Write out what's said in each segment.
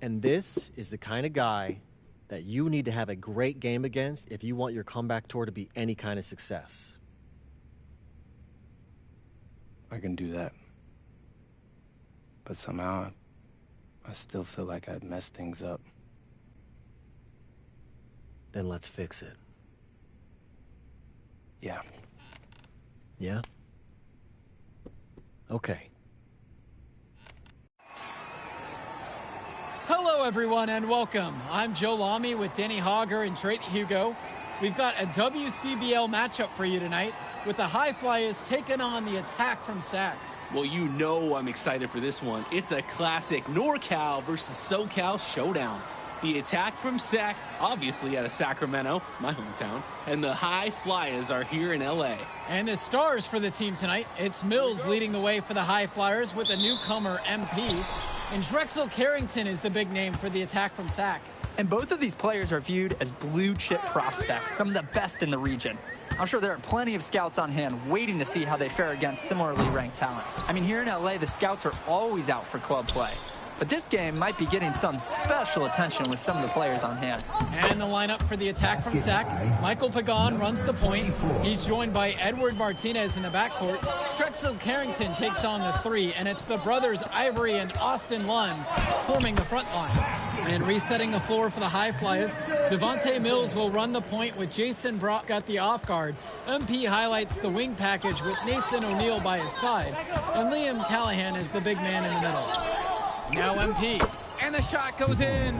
And this is the kind of guy that you need to have a great game against if you want your comeback tour to be any kind of success. I can do that. But somehow, I still feel like I'd messed things up. Then let's fix it. Yeah. Yeah? Okay. Hello, everyone, and welcome. I'm Joe Lamy with Danny Hogger and Drayton Hugo. We've got a WCBL matchup for you tonight with the High Flyers taking on the Attack from SAC. Well, you know I'm excited for this one. It's a classic NorCal versus SoCal showdown. The Attack from SAC, obviously out of Sacramento, my hometown, and the High Flyers are here in LA. And the stars for the team tonight, it's Mills leading the way for the High Flyers with a newcomer, MP. And Drexel Carrington is the big name for the Attack from SAC. And both of these players are viewed as blue-chip prospects, some of the best in the region. I'm sure there are plenty of scouts on hand waiting to see how they fare against similarly ranked talent. I mean, here in LA, the scouts are always out for club play. But this game might be getting some special attention with some of the players on hand. And the lineup for the Attack from SAC. Michael Pagan runs the point. He's joined by Edward Martinez in the backcourt. Drexel Carrington takes on the three, and it's the brothers Ivory and Austin Lund forming the front line. And resetting the floor for the High Flyers, Devontae Mills will run the point with Jason Brock at the off guard. MP highlights the wing package with Nathan O'Neill by his side. And Liam Callahan is the big man in the middle. Now MP, and the shot goes in.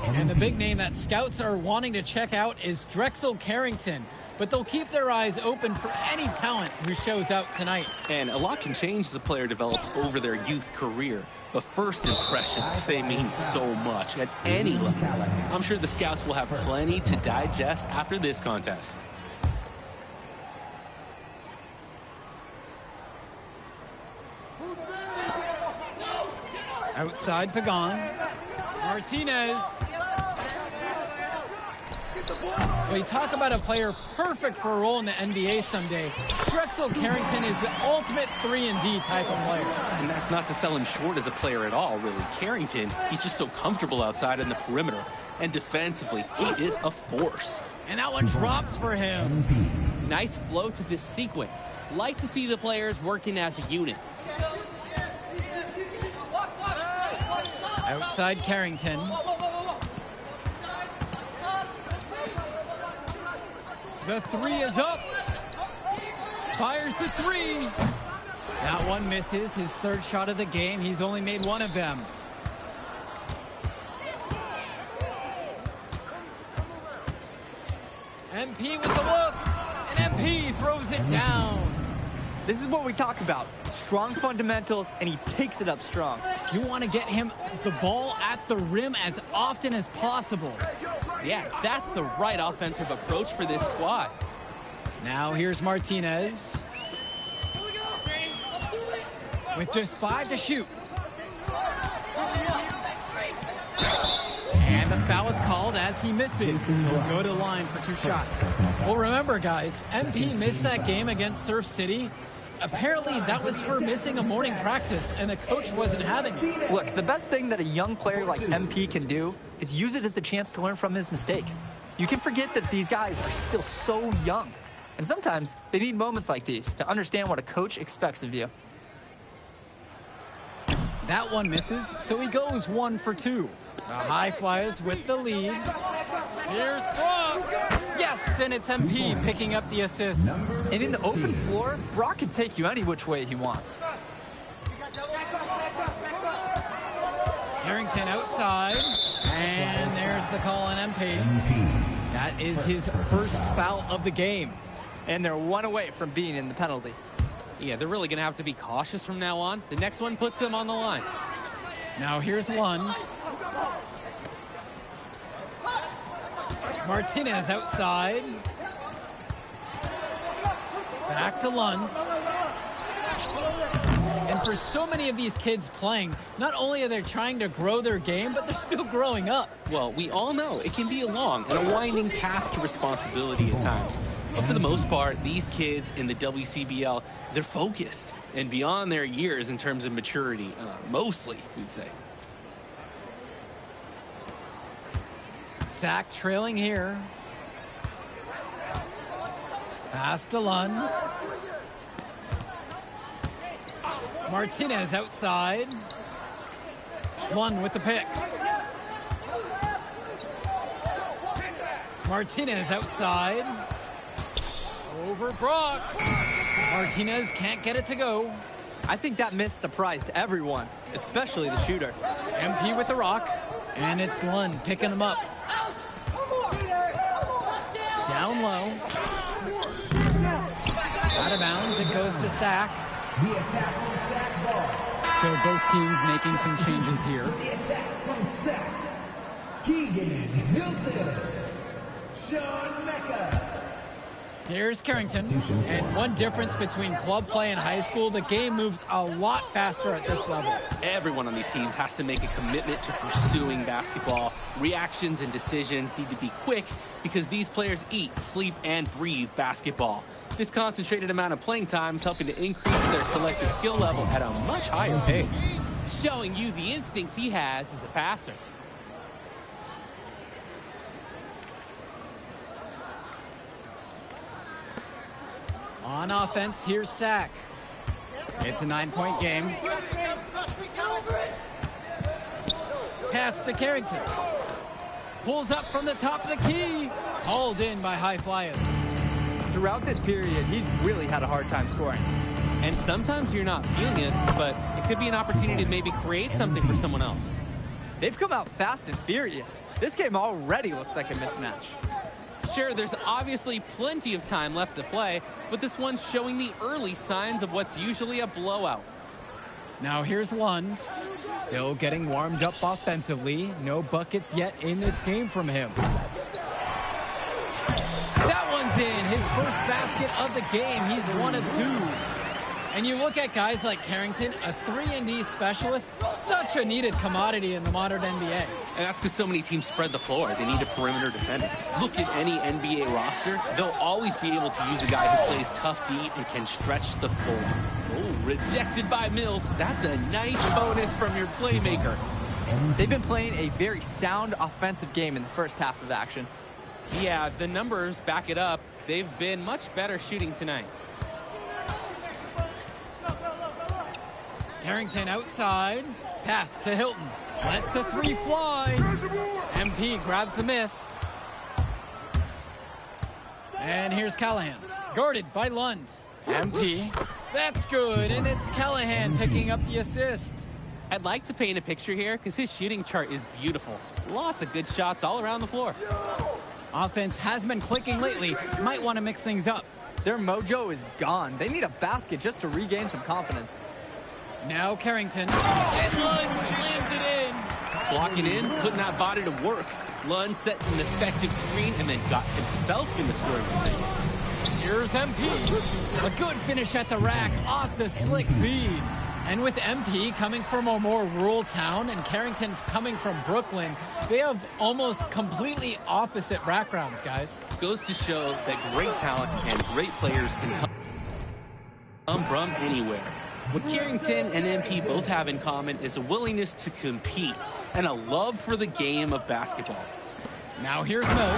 And the big name that scouts are wanting to check out is Drexel Carrington. But they'll keep their eyes open for any talent who shows out tonight. And a lot can change as a player develops over their youth career. But first impressions, they mean so much at any level. I'm sure the scouts will have plenty to digest after this contest. Outside Pagan. Martinez. Well, you talk about a player perfect for a role in the NBA someday. Drexel Carrington is the ultimate 3-and-D type of player. And that's not to sell him short as a player at all, really. Carrington, he's just so comfortable outside in the perimeter. And defensively, he is a force. And that one drops for him. Nice flow to this sequence. Like to see the players working as a unit. Outside Carrington. The three is up. Fires the three. That one misses. His third shot of the game. He's only made one of them. MP with the look. And MP throws it down. This is what we talk about. Strong fundamentals, and he takes it up strong. You want to get him the ball at the rim as often as possible. Yeah, that's the right offensive approach for this squad. Now here's Martinez. With just 5 to shoot. And the foul is called as he misses. He'll go to the line for 2 shots. Well, remember, guys, MP missed that game against Surf City. Apparently, that was for missing a morning practice, and the coach wasn't having it. Look, the best thing that a young player like MP can do is use it as a chance to learn from his mistake. You can forget that these guys are still so young. And sometimes they need moments like these to understand what a coach expects of you. That one misses, so he goes 1 for 2. The High Flyers with the lead. Here's Brock. Yes, and it's MP picking up the assist. And in the open floor, Brock can take you any which way he wants. Carrington outside. And there's the call on MP. That is his first foul of the game. And they're 1 away from being in the penalty. Yeah, they're really going to have to be cautious from now on. The next one puts them on the line. Now here's Lund. Martinez outside. Back to Lund. And for so many of these kids playing, not only are they trying to grow their game, but they're still growing up. Well, we all know it can be a long and a winding path to responsibility at times. But for the most part, these kids in the WCBL, they're focused and beyond their years in terms of maturity, mostly, we'd say. Sack trailing here. Pass to Lund. Martinez outside. Lund with the pick. Martinez outside. Over Brock. Martinez can't get it to go. I think that miss surprised everyone, especially the shooter. MP with the rock. And it's Lund picking him up. Down low. Out of bounds, it goes to Sack. The attack from Sack ball. So both teams making some changes here. The attack from Sack. Keegan Hilton. Sean Mecca. Here's Carrington. And one difference between club play and high school, the game moves a lot faster at this level. Everyone on these teams has to make a commitment to pursuing basketball. Reactions and decisions need to be quick because these players eat, sleep, and breathe basketball. This concentrated amount of playing time is helping to increase their collective skill level at a much higher pace. Showing you the instincts he has as a passer. On offense, here's Sack. It's a 9-point game. Pass to Carrington. Pulls up from the top of the key. Hauled in by high flyers. Throughout this period, he's really had a hard time scoring. And sometimes you're not feeling it, but it could be an opportunity to maybe create something for someone else. They've come out fast and furious. This game already looks like a mismatch. Sure, there's obviously plenty of time left to play, but this one's showing the early signs of what's usually a blowout. Now here's Lund. Still getting warmed up offensively. No buckets yet in this game from him. That one's in. His first basket of the game. He's 1 of 2. And you look at guys like Carrington, a 3-and-D specialist, such a needed commodity in the modern NBA. And that's because so many teams spread the floor. They need a perimeter defender. Look at any NBA roster. They'll always be able to use a guy who plays tough D and can stretch the floor. Oh, rejected by Mills. That's a nice bonus from your playmaker. They've been playing a very sound offensive game in the first half of action. Yeah, the numbers back it up. They've been much better shooting tonight. Carrington outside. Pass to Hilton. Lets the 3 fly. MP grabs the miss. And here's Callahan. Guarded by Lund. MP. That's good. And it's Callahan picking up the assist. I'd like to paint a picture here because his shooting chart is beautiful. Lots of good shots all around the floor. Offense has been clicking lately. Might want to mix things up. Their mojo is gone. They need a basket just to regain some confidence. Now Carrington. And Lund slams it in. Blocking in, putting that body to work. Lund set an effective screen and then got himself in the scoring position. Here's MP. A good finish at the rack off the slick feed. And with MP coming from a more rural town and Carrington coming from Brooklyn, they have almost completely opposite backgrounds, guys. Goes to show that great talent and great players can come from anywhere. What Carrington and MP both have in common is a willingness to compete and a love for the game of basketball. Now here's Mills.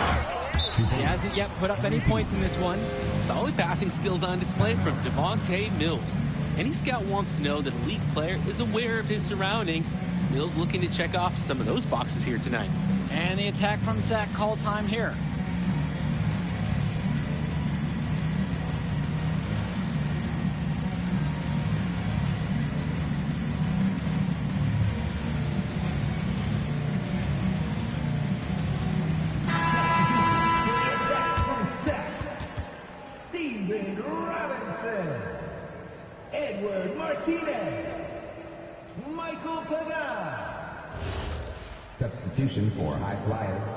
He hasn't yet put up any points in this one. Solid passing skills on display from Devontae Mills. Any scout wants to know that an elite player is aware of his surroundings. Mills looking to check off some of those boxes here tonight. And the attack from Sack call time here. Edward Martinez, Michael Pagan. Substitution for high flyers.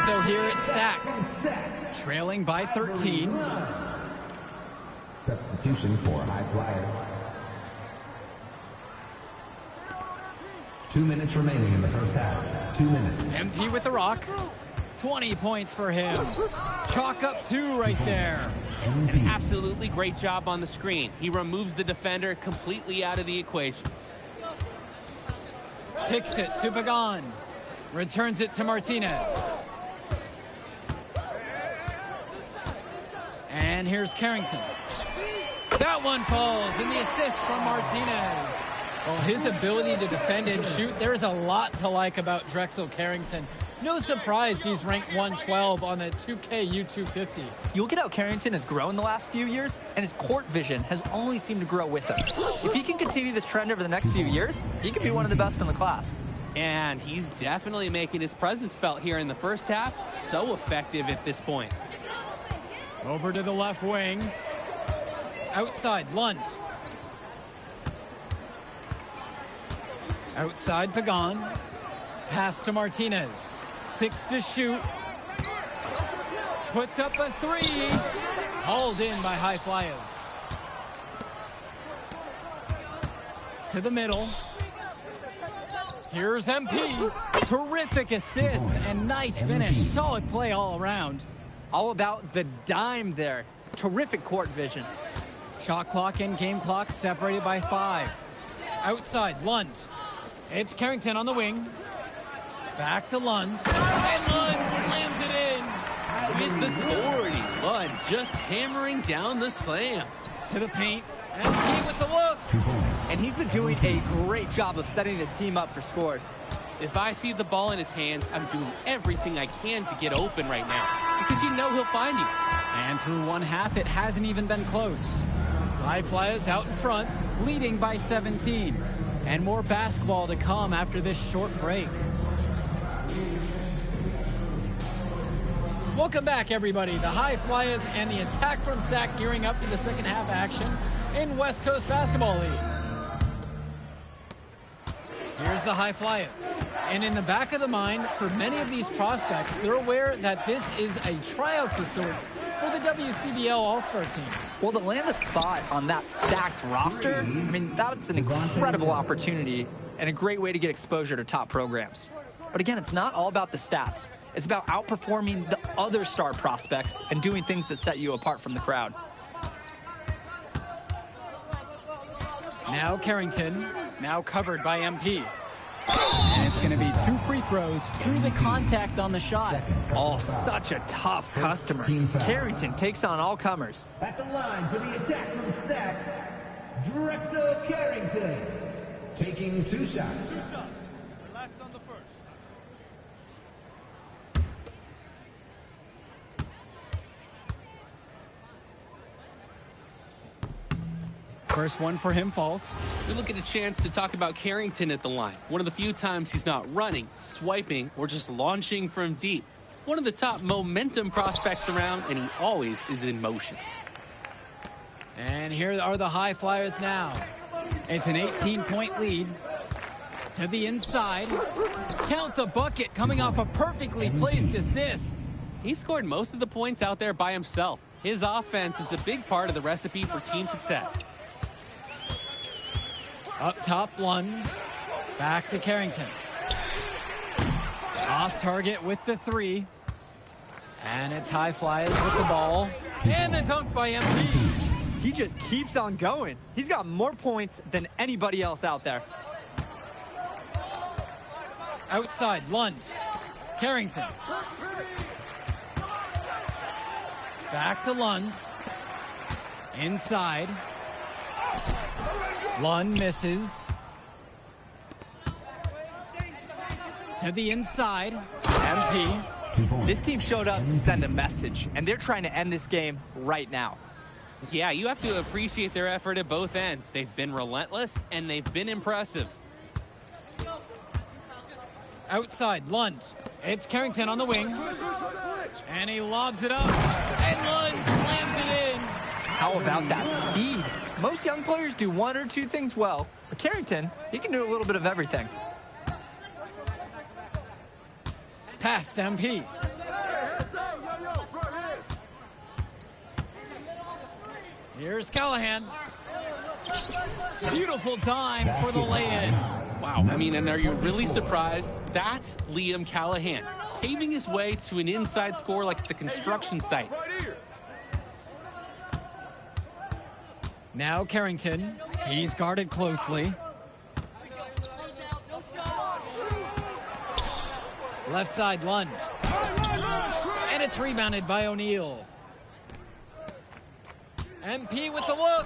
So here it's Sack, trailing by 13. Substitution for high flyers. 2 minutes remaining in the first half. 2 minutes. MP with the rock. 20 points for him. Chalk up 2 right there. An absolutely great job on the screen. He removes the defender completely out of the equation. Kicks it to Pagan. Returns it to Martinez. And here's Carrington. That one falls, and the assist from Martinez. Well, his ability to defend and shoot, there's a lot to like about Drexel Carrington. No surprise he's ranked 112 on the 2K26 MYCAREER. You look at how Carrington has grown the last few years, and his court vision has only seemed to grow with him. If he can continue this trend over the next few years, he could be one of the best in the class. And he's definitely making his presence felt here in the first half. So effective at this point. Over to the left wing. Outside, Lund. Outside, Pagan. Pass to Martinez. 6 to shoot. Puts up a 3. Hauled in by High Flyers. To the middle. Here's MP. Terrific assist and nice finish. Solid play all around. All about the dime there. Terrific court vision. Shot clock and game clock separated by 5. Outside, Lund. It's Carrington on the wing. Back to Lund. And Lund slams it in. With authority, Lund just hammering down the slam. To the paint. And he with the look. And he's been doing a great job of setting his team up for scores. If I see the ball in his hands, I'm doing everything I can to get open right now. Because you know he'll find you. And through one half, it hasn't even been close. High Flyers out in front, leading by 17. And more basketball to come after this short break. Welcome back, everybody. The High Flyers and the attack from Sac gearing up for the second half action in West Coast Basketball League. Here's the High Flyers. And in the back of the mind, for many of these prospects, they're aware that this is a tryout of sorts for the WCBL All-Star team. Well, to land a spot on that stacked roster, I mean, that's an incredible opportunity and a great way to get exposure to top programs. But again, it's not all about the stats. It's about outperforming the other star prospects and doing things that set you apart from the crowd. Now Carrington, now covered by MP. And it's going to be 2 free throws through the contact on the shot. Oh, such a tough customer. Carrington takes on all comers. At the line for the attack from Sac, Drexel Carrington. Taking 2 shots. Relax on the first. First one for him falls. We look at a chance to talk about Carrington at the line. One of the few times he's not running, swiping, or just launching from deep. One of the top momentum prospects around, and he always is in motion. And here are the High Flyers now. It's an 18-point lead. To the inside. Count the bucket coming off a perfectly placed assist. He scored most of the points out there by himself. His offense is a big part of the recipe for team success. Up top, Lund. Back to Carrington. Off target with the 3. And it's High Flyers with the ball. And the dunk by MP. He just keeps on going. He's got more points than anybody else out there. Outside, Lund. Carrington. Back to Lund. Inside. Lund misses. To the inside. MP. This team showed up to send a message, and they're trying to end this game right now. Yeah, you have to appreciate their effort at both ends. They've been relentless, and they've been impressive. Outside, Lund. It's Carrington on the wing. And he lobs it up. And Lund slams it in. How about that feed? Most young players do 1 or 2 things well, but Carrington, he can do a little bit of everything. Pass to MP. Here's Callahan. Beautiful dime for the lay-in. Wow, I mean, and are you really surprised? That's Liam Callahan, paving his way to an inside score like it's a construction site. Now Carrington. He's guarded closely. Left side Lund. And it's rebounded by O'Neal. MP with the look.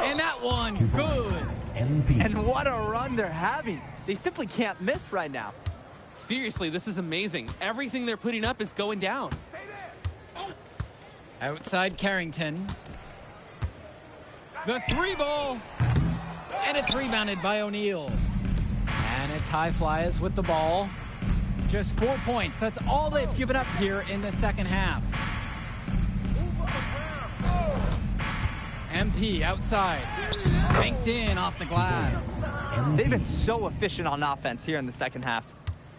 And that one, good. And what a run they're having. They simply can't miss right now. Seriously, this is amazing. Everything they're putting up is going down. Outside Carrington. The three ball. And it's rebounded by O'Neal. And it's High Flyers with the ball. Just 4 points. That's all they've given up here in the second half. MP outside. Banked in off the glass. They've been so efficient on offense here in the second half.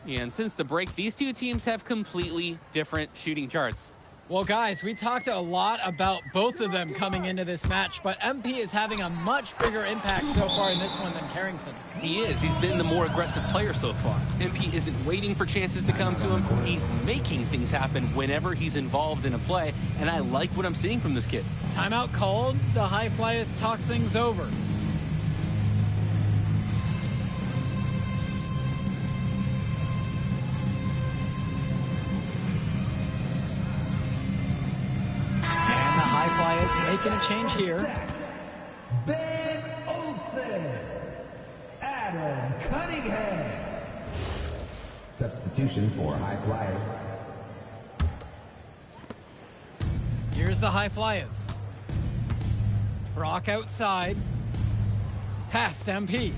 Yeah, and since the break, these two teams have completely different shooting charts. Well, guys, we talked a lot about both of them coming into this match, but MP is having a much bigger impact so far in this one than Carrington. He is. He's been the more aggressive player so far. MP isn't waiting for chances to come to him. He's making things happen whenever he's involved in a play, and I like what I'm seeing from this kid. Timeout called. The High Flyers talk things over. Making a change here. Ben Olsen. Adam Cunningham. Substitution for High Flyers. Here's the High Flyers. Brock outside. Past MP.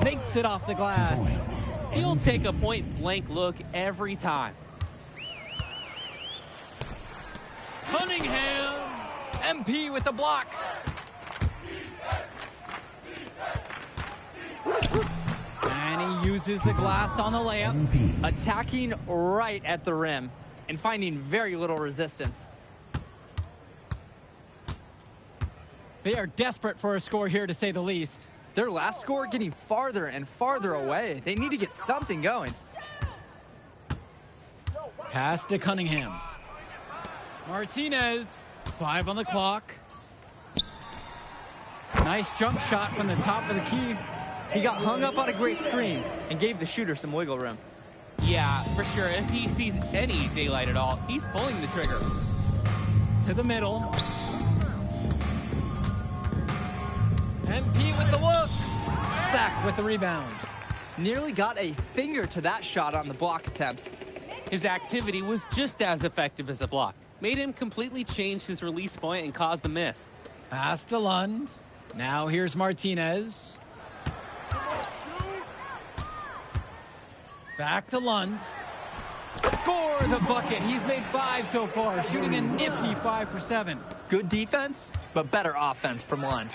Makes it off the glass. He'll take a point-blank look every time. Cunningham. MP with the block. And he uses the glass on the layup. Attacking right at the rim and finding very little resistance. They are desperate for a score here, to say the least. Their last score getting farther and farther away. They need to get something going. Pass to Cunningham. Martinez, 5 on the clock. Nice jump shot from the top of the key. He got hung up on a great screen and gave the shooter some wiggle room. Yeah, for sure. If he sees any daylight at all, he's pulling the trigger. To the middle. MP with the look. Sack with the rebound. Nearly got a finger to that shot on the block attempt. His activity was just as effective as a block. Made him completely change his release point and caused the miss. Pass to Lund. Now here's Martinez. Back to Lund. Score the bucket. He's made 5 so far, shooting a nifty 5 for 7. Good defense, but better offense from Lund.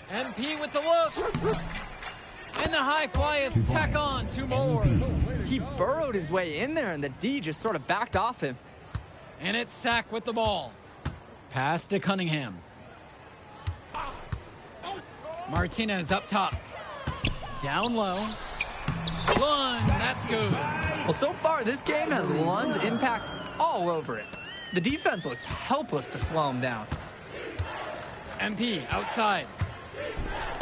MP with the look. And the High Flyers tack on 2 more. He burrowed his way in there, and the D just sort of backed off him. And it's Sack with the ball. Pass to Cunningham. Martinez up top. Down low. Lund, that's good. Well, so far, this game has Lund's impact all over it. The defense looks helpless to slow him down. MP outside.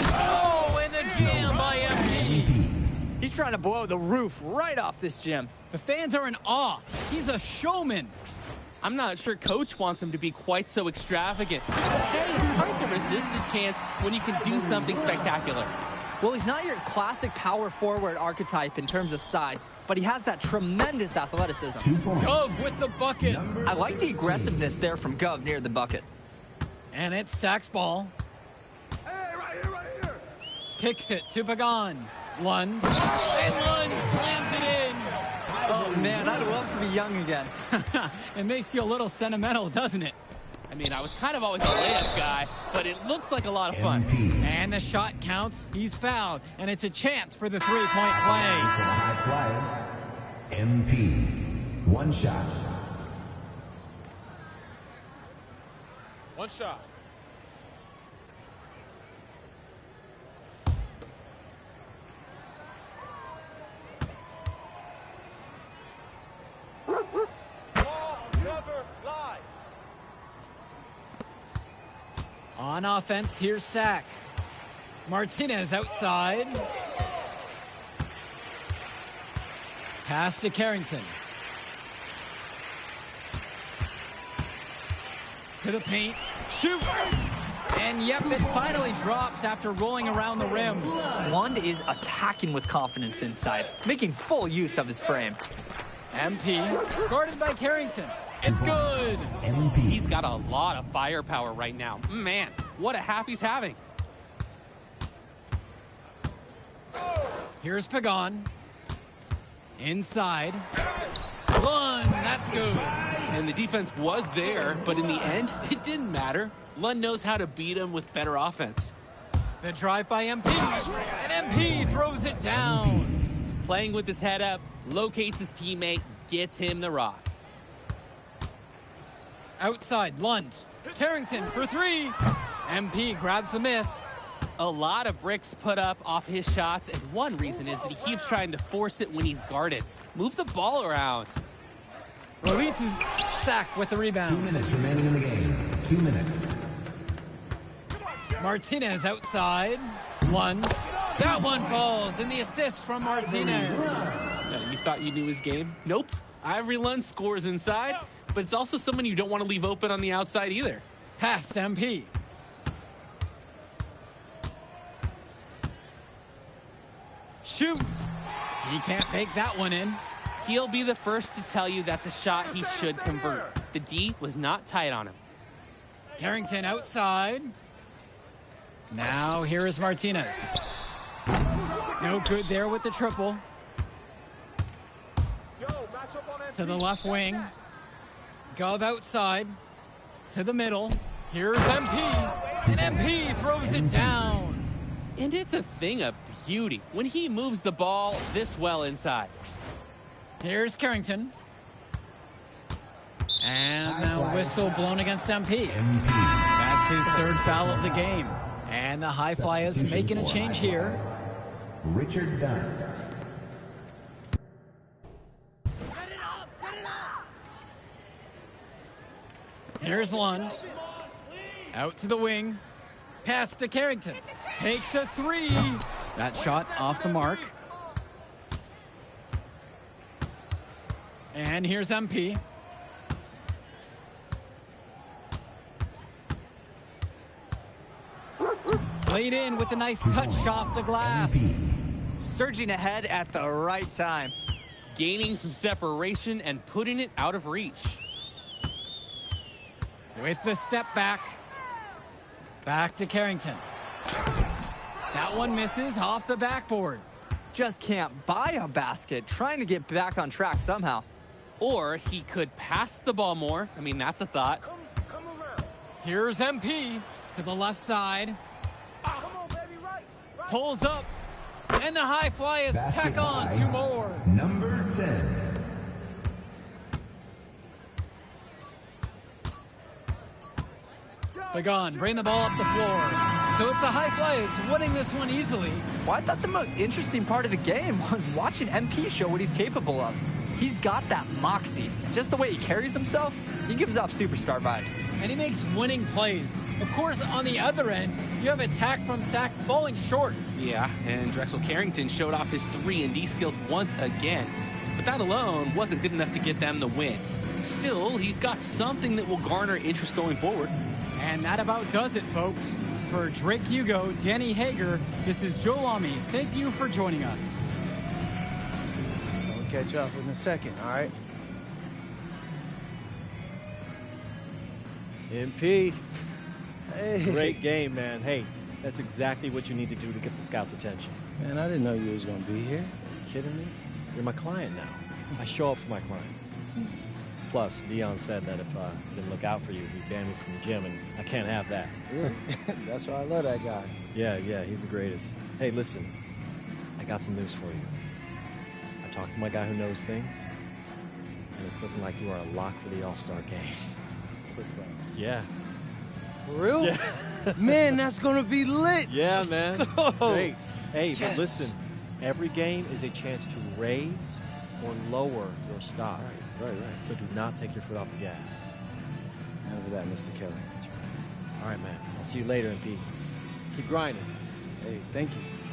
Oh, and the jam by MP. He's trying to blow the roof right off this gym. The fans are in awe. He's a showman. I'm not sure Coach wants him to be quite so extravagant. Hey, it's hard to resist the chance when you can do something spectacular. Well, he's not your classic power forward archetype in terms of size, but he has that tremendous athleticism. Gov with the bucket. I like the aggressiveness there from Gov near the bucket. And it's Sack's ball. Hey, right here. Kicks it to Pagan. Lund. And Lund slams it in. Oh, man, I'd love to be young again. It makes you a little sentimental, doesn't it? I mean, I was kind of always a layup guy, but it looks like a lot of fun. And the shot counts. He's fouled, and it's a chance for the three-point play. For the High Flyers, MP. 1 shot. One shot. Ball never lies. On offense, here's Sack. Martinez outside. Pass to Carrington. To the paint. Shoot! And yep, it finally drops after rolling around the rim. Lund is attacking with confidence inside, making full use of his frame. MP guarded by Carrington. It's good. He's got a lot of firepower right now. Man, what a half he's having. Here's Pagan. Inside. Lund, that's good. And the defense was there, but in the end, it didn't matter. Lund knows how to beat him with better offense. The drive by MP. And MP throws it down. Playing with his head up, locates his teammate, gets him the rock. Outside, Lund. Carrington for three. MP grabs the miss. A lot of bricks put up off his shots, and one reason is that he keeps trying to force it when he's guarded. Move the ball around. Releases Sack with the 2 rebound. minutes remaining in the game. 2 minutes. Martinez outside. Lund. That one falls, and the assist from Martinez. You thought you knew his game? Nope. Ivory Lund scores inside, but it's also someone you don't want to leave open on the outside either. Pass to MP. Shoots. He can't make that one in. He'll be the first to tell you that's a shot he should convert. The D was not tight on him. Carrington outside. Now here is Martinez. No good there with the triple. To the left wing. Gov outside. To the middle. Here's MP. And MP throws it down. And it's a thing of beauty when he moves the ball this well inside. Here's Carrington. And the whistle blown against MP. That's his third foul of the game. And the high fly is making a change here. Richard Dunn. Here's Lund. Out to the wing. Pass to Carrington. Takes a three. That shot off the mark. And here's MP. Played in with a nice touch off the glass. Surging ahead at the right time. Gaining some separation and putting it out of reach. With the step back. Back to Carrington. That one misses off the backboard. Just can't buy a basket, trying to get back on track somehow. Or he could pass the ball more. I mean, that's a thought. Here's MP to the left side. Pulls up. And the high fly is tack on two more. Number 10. Pagan, bring the ball up the floor. So it's the high flyers winning this one easily. Well, I thought the most interesting part of the game was watching MP show what he's capable of. He's got that moxie. Just the way he carries himself, he gives off superstar vibes. And he makes winning plays. Of course, on the other end, you have attack from Sack falling short. Yeah, and Drexel Carrington showed off his 3-and-D skills once again. But that alone wasn't good enough to get them the win. Still, he's got something that will garner interest going forward. And that about does it, folks. For Drake Hugo, Danny Hager, this is Joe Lamy. Thank you for joining us. We'll catch up in a second, all right? MP. Hey. Great game, man. Hey, that's exactly what you need to do to get the scouts' attention. Man, I didn't know you was gonna be here. Are you kidding me? You're my client now. I show up for my clients. Plus, Leon said that if I didn't look out for you, he'd ban me from the gym, and I can't have that. Really? That's why I love that guy. Yeah, he's the greatest. Hey, listen, I got some news for you. I talked to my guy who knows things, and it's looking like you are a lock for the All-Star game. Quick question. Yeah. For real? Yeah. Man, that's gonna be lit. Yeah, Let's man. go. It's great. Hey, Yes. but listen, every game is a chance to raise or lower your stock. Right. So do not take your foot off the gas. Never that, Mr. Kelly. That's right. All right, man. I'll see you later, MP. Keep grinding. Hey, thank you.